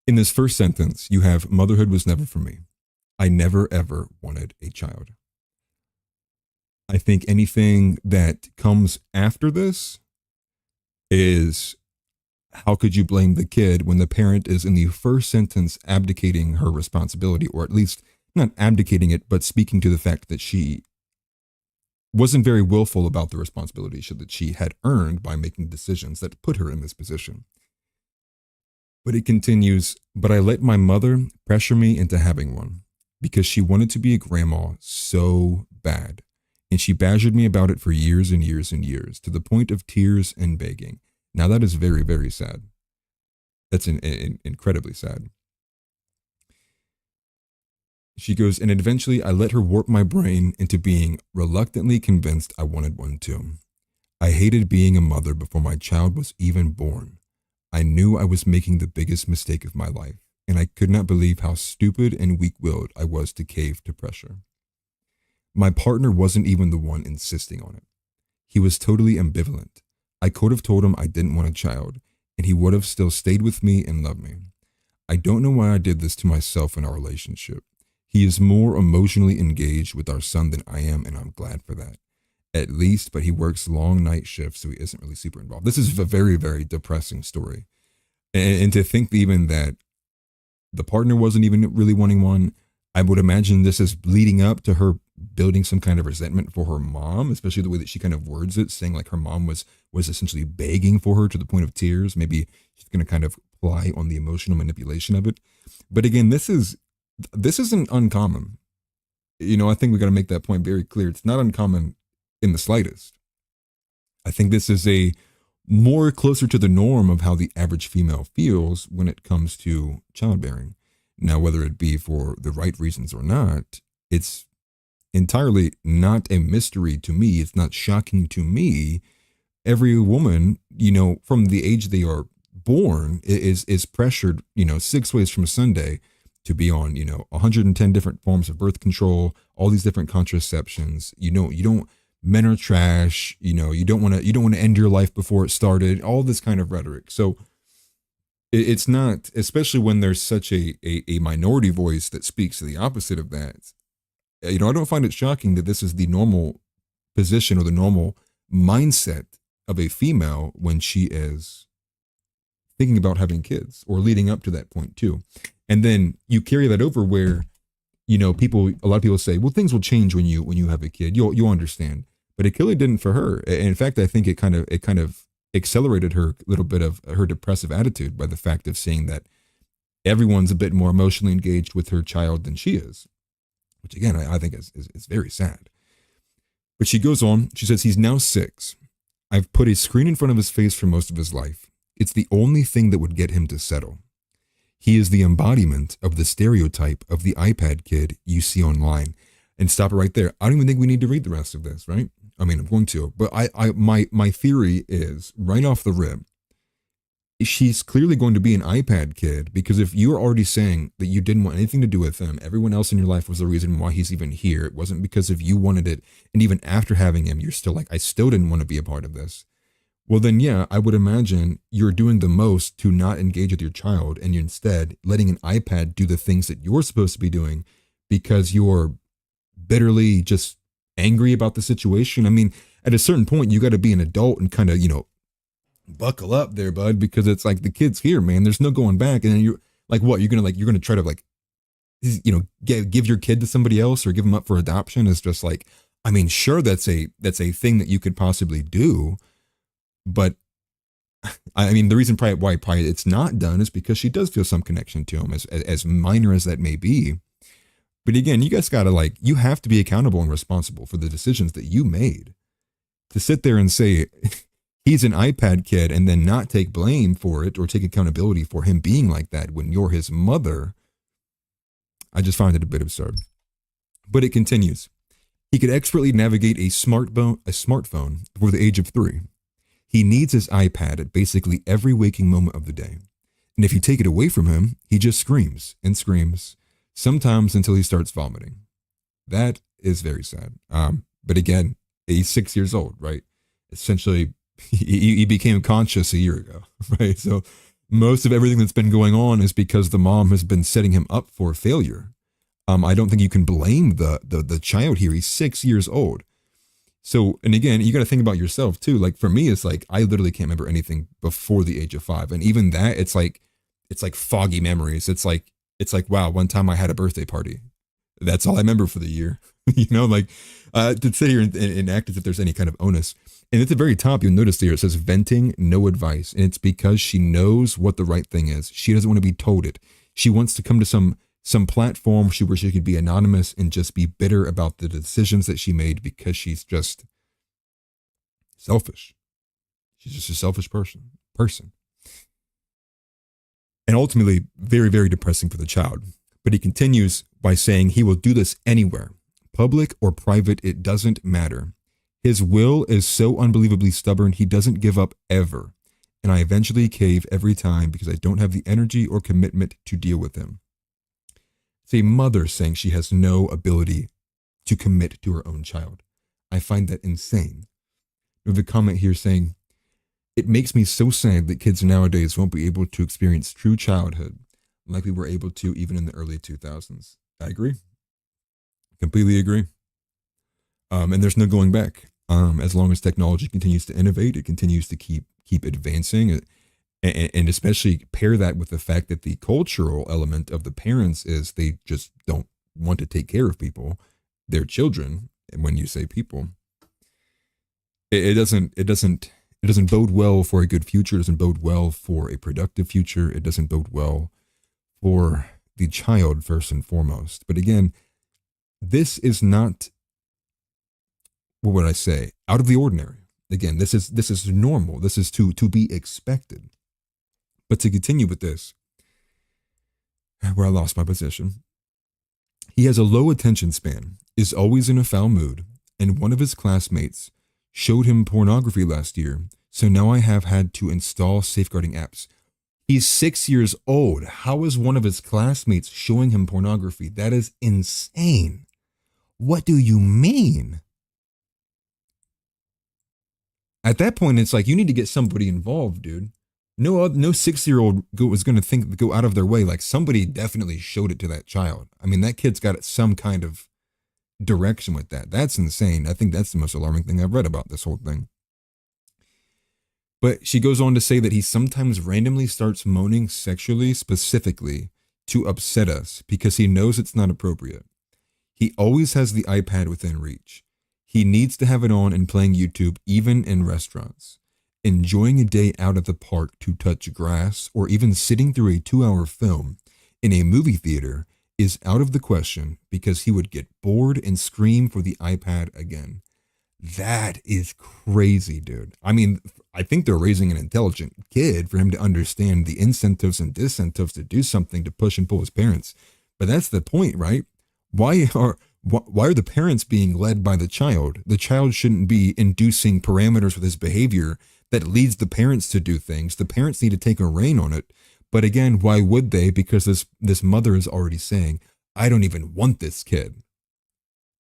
In this first sentence, you have motherhood was never for me. I never ever wanted a child. I think anything that comes after this is how could you blame the kid when the parent is in the first sentence abdicating her responsibility, or at least not abdicating it, but speaking to the fact that she wasn't very willful about the responsibility that she had earned by making decisions that put her in this position. But it continues, but I let my mother pressure me into having one because she wanted to be a grandma so bad. And she badgered me about it for years and years and years, to the point of tears and begging. Now that is very, very sad. That's incredibly sad. She goes, and eventually I let her warp my brain into being reluctantly convinced I wanted one too. I hated being a mother before my child was even born. I knew I was making the biggest mistake of my life, and I could not believe how stupid and weak-willed I was to cave to pressure. My partner wasn't even the one insisting on it. He was totally ambivalent. I could have told him I didn't want a child, and he would have still stayed with me and loved me. I don't know why I did this to myself in our relationship. He is more emotionally engaged with our son than I am, and I'm glad for that. At least, but he works long night shifts, so he isn't really super involved. This is a very, very depressing story. And to think even that the partner wasn't even really wanting one, I would imagine this is leading up to her building some kind of resentment for her mom, especially the way that she kind of words it, saying like her mom was essentially begging for her to the point of tears. Maybe she's going to kind of ply on the emotional manipulation of it. But again, this isn't uncommon. I think we got to make that point very clear. It's not uncommon in the slightest. I think this is a more closer to the norm of how the average female feels when it comes to childbearing. Now, whether it be for the right reasons or not, it's entirely not a mystery to me. It's not shocking to me. Every woman, from the age they are born is pressured, 6 ways from Sunday to be on, 110 different forms of birth control, all these different contraceptions. Men are trash, you don't want to end your life before it started, all this kind of rhetoric. So it's not, especially when there's such a minority voice that speaks to the opposite of that. I don't find it shocking that this is the normal position or the normal mindset of a female when she is thinking about having kids or leading up to that point too. And then you carry that over where, a lot of people say, well, things will change when you have a kid. You'll understand. But it clearly didn't for her. In fact, I think it kind of accelerated her little bit of her depressive attitude by the fact of saying that everyone's a bit more emotionally engaged with her child than she is, which again, I think is very sad. But she goes on, she says, he's now 6. I've put a screen in front of his face for most of his life. It's the only thing that would get him to settle. He is the embodiment of the stereotype of the iPad kid you see online. And stop it right there. I don't even think we need to read the rest of this, right? I mean, I'm going to, but my theory is right off the rip, she's clearly going to be an iPad kid, because if you're already saying that you didn't want anything to do with him, everyone else in your life was the reason why he's even here. It wasn't because if you wanted it. And even after having him, you're still like, I still didn't want to be a part of this. Well, then, yeah, I would imagine you're doing the most to not engage with your child, and you're instead letting an iPad do the things that you're supposed to be doing because you're bitterly just angry about the situation. I mean, at a certain point, you got to be an adult and kind of, buckle up there, bud, because it's like the kid's here, man. There's no going back. And then you're like, what? You're gonna try to give your kid to somebody else or give them up for adoption? Is just like, I mean, sure, that's a thing that you could possibly do, but I mean, the reason why it's not done is because she does feel some connection to him, as minor as that may be. But again, you guys gotta you have to be accountable and responsible for the decisions that you made. To sit there and say he's an iPad kid and then not take blame for it or take accountability for him being like that when you're his mother, I just find it a bit absurd. But it continues. He could expertly navigate a smartphone before the age of 3. He needs his iPad at basically every waking moment of the day. And if you take it away from him, he just screams and screams, sometimes until he starts vomiting. That is very sad. But again, he's 6 years old, right? Essentially, he became conscious a year ago, right? So Most of everything that's been going on is because the mom has been setting him up for failure. I don't think you can blame the child here. He's 6 years old. So, and again, you got to think about yourself too. Like for me, it's like I literally can't remember anything before the age of 5, and even that, it's like foggy memories. It's like wow, one time I had a birthday party. That's all I remember for the year. Like to sit here and act as if there's any kind of onus. And at the very top, you'll notice there it says venting, no advice, and it's because she knows what the right thing is. She doesn't want to be told it. She wants to come to some platform where she could be anonymous and just be bitter about the decisions that she made because she's just selfish. She's just a selfish person. And ultimately, very, very depressing for the child. But he continues by saying he will do this anywhere, public or private, it doesn't matter. His will is so unbelievably stubborn, he doesn't give up ever. And I eventually cave every time because I don't have the energy or commitment to deal with him. It's a mother saying she has no ability to commit to her own child. I find that insane. We have a comment here saying, it makes me so sad that kids nowadays won't be able to experience true childhood like we were able to even in the early 2000s. I agree. Completely agree. And there's no going back. As long as technology continues to innovate, it continues to keep advancing. And especially pair that with the fact that the cultural element of the parents is they just don't want to take care of people, their children. And when you say people, it doesn't bode well for a good future. It doesn't bode well for a productive future. It doesn't bode well for the child first and foremost. But again, this is not, what would I say, out of the ordinary. Again, this is normal. This is to be expected. But to continue with this, where I lost my position, he has a low attention span, is always in a foul mood, and one of his classmates showed him pornography last year, so now I have had to install safeguarding apps. He's 6 years old. How is one of his classmates showing him pornography? That is insane. What do you mean? At that point, it's like you need to get somebody involved, dude. No 6-year-old was going to go out of their way. Like somebody definitely showed it to that child. I mean, that kid's got some kind of direction with that. That's insane. I think that's the most alarming thing I've read about this whole thing. But she goes on to say that he sometimes randomly starts moaning sexually specifically to upset us because he knows it's not appropriate. He always has the iPad within reach. He needs to have it on and playing YouTube even in restaurants. Enjoying a day out at the park to touch grass or even sitting through a 2-hour film in a movie theater is out of the question because he would get bored and scream for the iPad again. That is crazy, dude. I mean, I think they're raising an intelligent kid for him to understand the incentives and disincentives to do something to push and pull his parents. But that's the point, right? Why are the parents being led by the child? The child shouldn't be inducing parameters with his behavior that leads the parents to do things. The parents need to take a rein on it. But again, why would they? Because this mother is already saying, I don't even want this kid.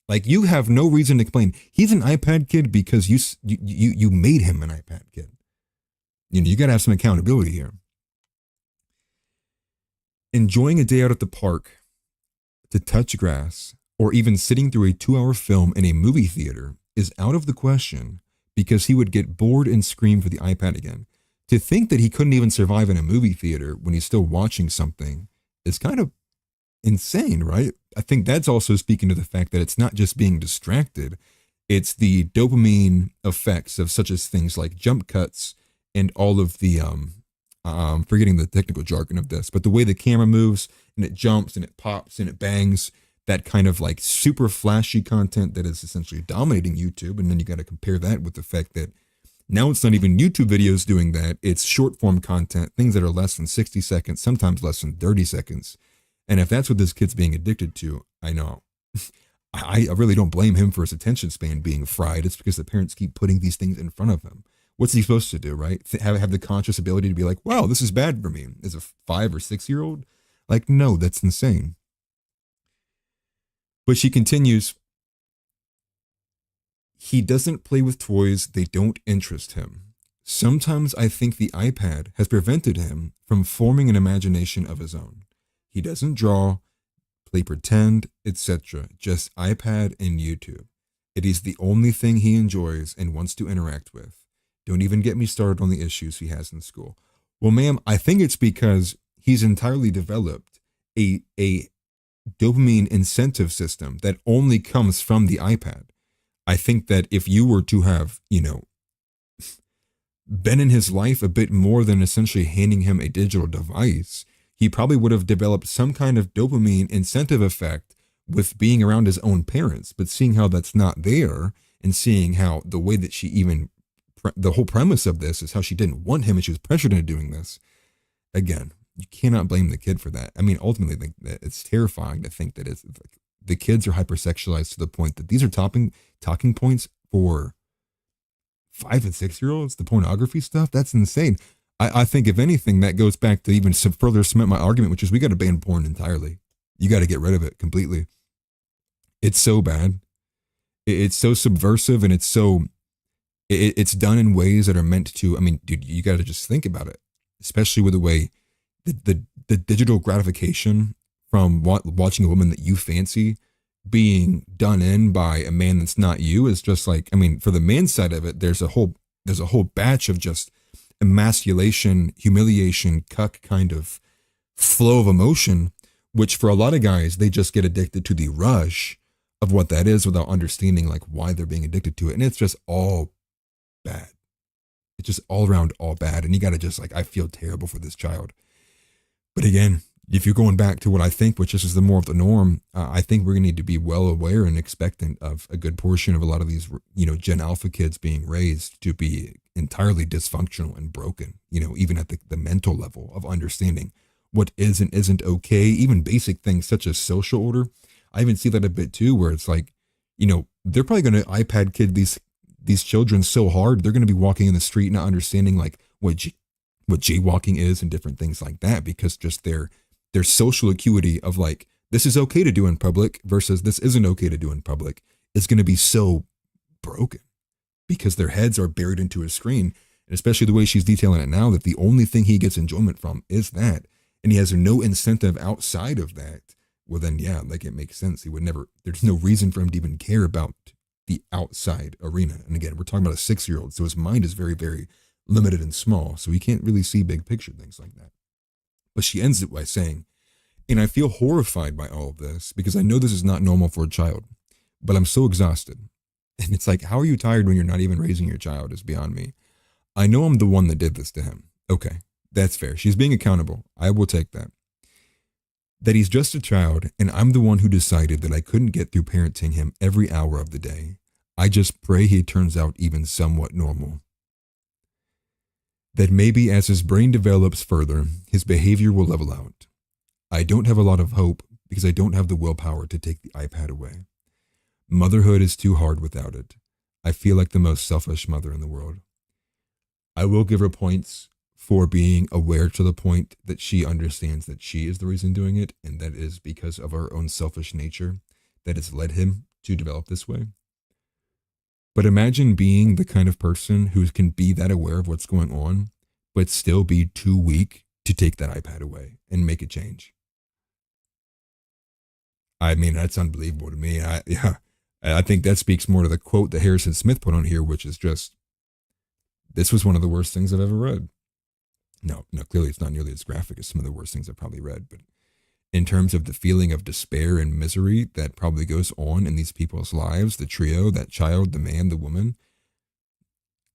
Like you have no reason to complain. He's an iPad kid because you made him an iPad kid. You got to have some accountability here. Enjoying a day out at the park to touch grass or even sitting through a 2-hour film in a movie theater is out of the question because he would get bored and scream for the iPad again. To think that he couldn't even survive in a movie theater when he's still watching something is kind of insane, right? I think that's also speaking to the fact that it's not just being distracted, it's the dopamine effects of such as things like jump cuts and all of the forgetting the technical jargon of this, but the way the camera moves and it jumps and it pops and it bangs, that kind of like super flashy content that is essentially dominating YouTube. And then you got to compare that with the fact that now it's not even YouTube videos doing that. It's short form content, things that are less than 60 seconds, sometimes less than 30 seconds. And if that's what this kid's being addicted to, I know. I really don't blame him for his attention span being fried. It's because the parents keep putting these things in front of him. What's he supposed to do, right? Have the conscious ability to be like, wow, this is bad for me as a 5 or 6-year-old? Like, no, that's insane. But she continues, he doesn't play with toys. They don't interest him. Sometimes I think the iPad has prevented him from forming an imagination of his own. He doesn't draw, play pretend, etc. Just iPad and YouTube. It is the only thing he enjoys and wants to interact with. Don't even get me started on the issues he has in school. Well, ma'am, I think it's because he's entirely developed a dopamine incentive system that only comes from the iPad. I think that if you were to have, been in his life a bit more than essentially handing him a digital device, he probably would have developed some kind of dopamine incentive effect with being around his own parents. But seeing how that's not there, and seeing how the way that she even, the whole premise of this is how she didn't want him and she was pressured into doing this. Again, you cannot blame the kid for that. I mean, ultimately, it's terrifying to think that it's like the kids are hypersexualized to the point that these are talking points for 5 and 6 year olds. The pornography stuff, that's insane. I think if anything, that goes back to even some further cement my argument, which is we got to ban porn entirely. You got to get rid of it completely. It's so bad. It's so subversive, and it's done in ways that are meant to. I mean, dude, you got to just think about it, especially with the way the digital gratification from watching a woman that you fancy being done in by a man that's not you is just like, I mean, for the man side of it, there's a whole batch of just emasculation, humiliation, cuck kind of flow of emotion, which for a lot of guys, they just get addicted to the rush of what that is without understanding like why they're being addicted to it. And it's just all bad. It's just all around all bad. And you got to just like, I feel terrible for this child. But again, if you're going back to what I think, which is the more of the norm, I think we're going to need to be well aware and expectant of a good portion of a lot of these, Gen Alpha kids being raised to be entirely dysfunctional and broken, even at the mental level of understanding what is and isn't okay, even basic things such as social order. I even see that a bit too, where it's like, they're probably going to iPad kid these children so hard, they're going to be walking in the street not understanding like what jaywalking is and different things like that, because just their social acuity of like, this is okay to do in public versus this isn't okay to do in public is going to be so broken because their heads are buried into a screen. And especially the way she's detailing it now, that the only thing he gets enjoyment from is that, and he has no incentive outside of that. Well, then, yeah, like it makes sense. He would never, there's no reason for him to even care about the outside arena. And again, we're talking about a 6-year-old. So his mind is very, very limited and small. So he can't really see big picture things like that. But she ends it by saying, and I feel horrified by all of this because I know this is not normal for a child, but I'm so exhausted. And it's like, how are you tired when you're not even raising your child is beyond me. I know I'm the one that did this to him. Okay, that's fair. She's being accountable. I will take that. That he's just a child, and I'm the one who decided that I couldn't get through parenting him every hour of the day. I just pray he turns out even somewhat normal. That maybe as his brain develops further, his behavior will level out. I don't have a lot of hope because I don't have the willpower to take the iPad away. Motherhood is too hard without it. I feel like the most selfish mother in the world. I will give her points for being aware to the point that she understands that she is the reason doing it, and that is because of her own selfish nature that has led him to develop this way. But imagine being the kind of person who can be that aware of what's going on, but still be too weak to take that iPad away and make a change. I mean, that's unbelievable to me. I think that speaks more to the quote that Harrison Smith put on here, which is just, this was one of the worst things I've ever read. No, clearly it's not nearly as graphic as some of the worst things I've probably read, but in terms of the feeling of despair and misery that probably goes on in these people's lives, the trio, that child, the man, the woman,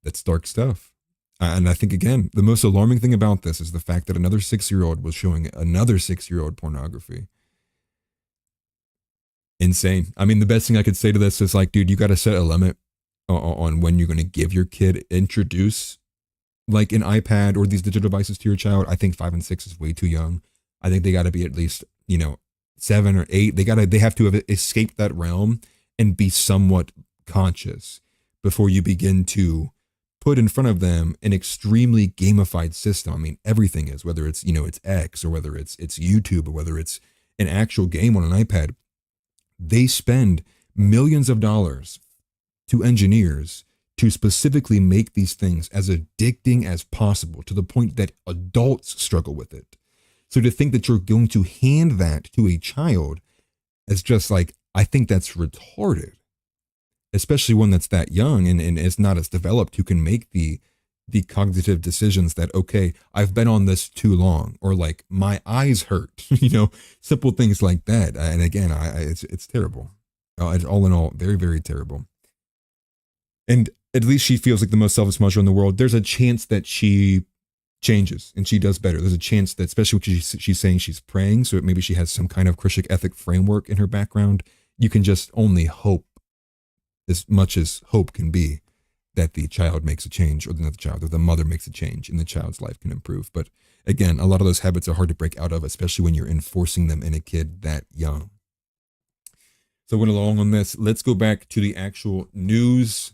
that's dark stuff. And I think, again, the most alarming thing about this is the fact that another 6-year-old was showing another 6-year-old pornography. Insane. I mean, the best thing I could say to this is like, dude, you got to set a limit on when you're going to give your kid, introduce like an iPad or these digital devices to your child. I think 5 and 6 is way too young. I think they got to be at least, 7 or 8. They have to have escaped that realm and be somewhat conscious before you begin to put in front of them an extremely gamified system. I mean, everything is, whether it's, it's X or whether it's YouTube or whether it's an actual game on an iPad. They spend millions of dollars to engineers to specifically make these things as addicting as possible to the point that adults struggle with it. So to think that you're going to hand that to a child is just like, I think that's retarded, especially one that's that young and is not as developed, who can make the cognitive decisions that, okay, I've been on this too long, or like my eyes hurt, simple things like that. And again, it's terrible. It's all in all very, very terrible. And at least she feels like the most selfish mother in the world. There's a chance that she changes and she does better. There's a chance that, especially when she's saying she's praying, so maybe she has some kind of Christian ethic framework in her background. You can just only hope, as much as hope can be, that the child makes a change, or not the child, or the mother makes a change and the child's life can improve. But again, a lot of those habits are hard to break out of, especially when you're enforcing them in a kid that young. So went along on this. Let's go back to the actual news.